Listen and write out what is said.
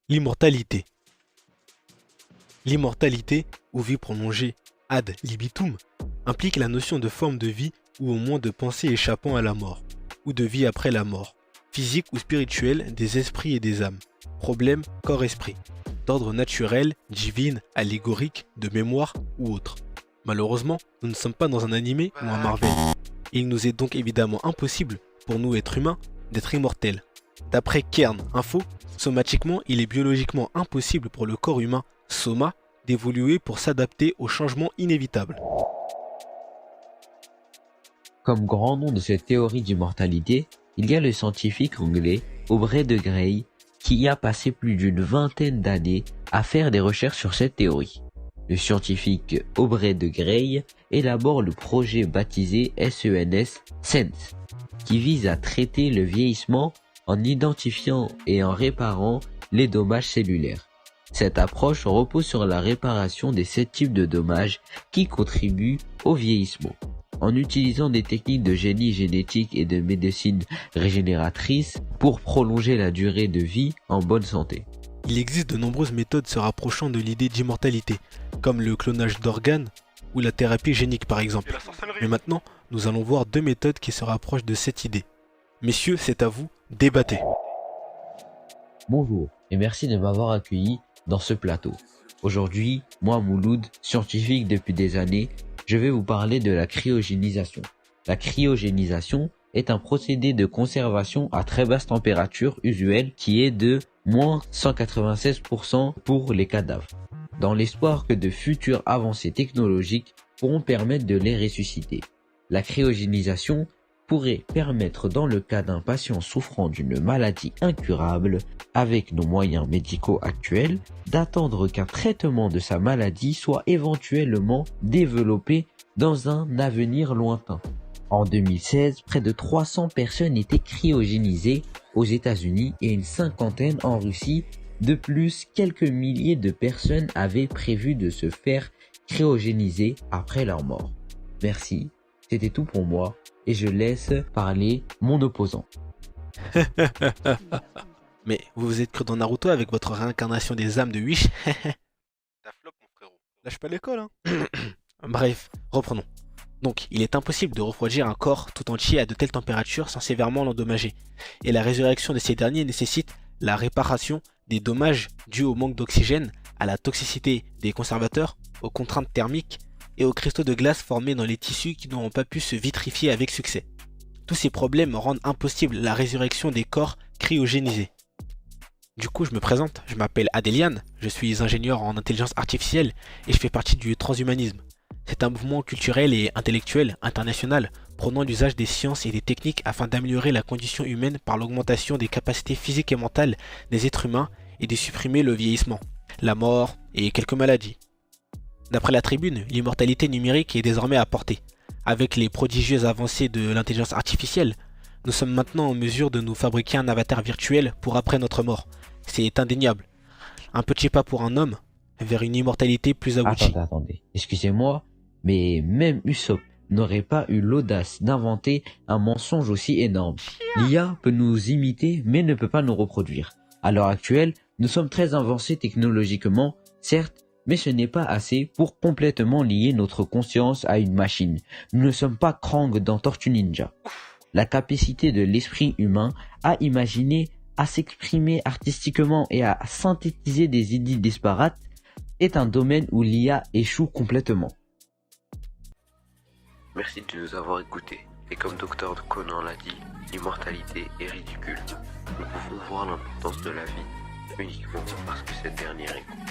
L'immortalité. L'immortalité, ou vie prolongée ad libitum, implique la notion de forme de vie ou au moins de pensée échappant à la mort, ou de vie après la mort, physique ou spirituelle des esprits et des âmes. Problème corps-esprit, d'ordre naturel, divine, allégorique, de mémoire ou autre. Malheureusement, nous ne sommes pas dans un animé ou un Marvel. Il nous est donc évidemment impossible, pour nous êtres humains, d'être immortels. D'après Kern Info, somatiquement, il est biologiquement impossible pour le corps humain, soma, d'évoluer pour s'adapter aux changements inévitables. Comme grand nom de cette théorie d'immortalité, il y a le scientifique anglais Aubrey de Grey qui y a passé plus d'une vingtaine d'années à faire des recherches sur cette théorie. Le scientifique Aubrey de Grey élabore le projet baptisé SENS, qui vise à traiter le vieillissement en identifiant et en réparant les dommages cellulaires. Cette approche repose sur la réparation des 7 types de dommages qui contribuent au vieillissement. En utilisant des techniques de génie génétique et de médecine régénératrice pour prolonger la durée de vie en bonne santé. Il existe de nombreuses méthodes se rapprochant de l'idée d'immortalité, comme le clonage d'organes ou la thérapie génique par exemple. Mais maintenant, nous allons voir 2 méthodes qui se rapprochent de cette idée. Messieurs, c'est à vous, débattez. Bonjour et merci de m'avoir accueilli dans ce plateau. Aujourd'hui, moi Mouloud, scientifique depuis des années, je vais vous parler de la cryogénisation. La cryogénisation est un procédé de conservation à très basse température usuelle qui est de moins 196% pour les cadavres, dans l'espoir que de futures avancées technologiques pourront permettre de les ressusciter. La cryogénisation pourrait permettre dans le cas d'un patient souffrant d'une maladie incurable, avec nos moyens médicaux actuels, d'attendre qu'un traitement de sa maladie soit éventuellement développé dans un avenir lointain. En 2016, près de 300 personnes étaient cryogénisées aux États-Unis et une cinquantaine en Russie. De plus, quelques milliers de personnes avaient prévu de se faire cryogéniser après leur mort. Merci, c'était tout pour moi. Et je laisse parler mon opposant. Mais vous vous êtes cru dans Naruto avec votre réincarnation des âmes de Wish. Ta flop, mon frérot. Lâche pas l'école, hein. Bref, reprenons. Donc, il est impossible de refroidir un corps tout entier à de telles températures sans sévèrement l'endommager. Et la résurrection de ces derniers nécessite la réparation des dommages dus au manque d'oxygène, à la toxicité des conservateurs, aux contraintes thermiques, et aux cristaux de glace formés dans les tissus qui n'auront pas pu se vitrifier avec succès. Tous ces problèmes rendent impossible la résurrection des corps cryogénisés. Du coup, je me présente, je m'appelle Adéliane, je suis ingénieur en intelligence artificielle et je fais partie du transhumanisme. C'est un mouvement culturel et intellectuel international prônant l'usage des sciences et des techniques afin d'améliorer la condition humaine par l'augmentation des capacités physiques et mentales des êtres humains et de supprimer le vieillissement, la mort et quelques maladies. D'après la Tribune, l'immortalité numérique est désormais à portée. Avec les prodigieuses avancées de l'intelligence artificielle, nous sommes maintenant en mesure de nous fabriquer un avatar virtuel pour après notre mort. C'est indéniable. Un petit pas pour un homme vers une immortalité plus aboutie. Attendez. Excusez-moi, mais même Usopp n'aurait pas eu l'audace d'inventer un mensonge aussi énorme. L'IA peut nous imiter, mais ne peut pas nous reproduire. À l'heure actuelle, nous sommes très avancés technologiquement, certes, mais ce n'est pas assez pour complètement lier notre conscience à une machine. Nous ne sommes pas Krang dans Tortue Ninja. La capacité de l'esprit humain à imaginer, à s'exprimer artistiquement et à synthétiser des idées disparates est un domaine où l'IA échoue complètement. Merci de nous avoir écoutés. Et comme Dr Conan l'a dit, l'immortalité est ridicule. Nous pouvons voir l'importance de la vie uniquement parce que cette dernière est courte.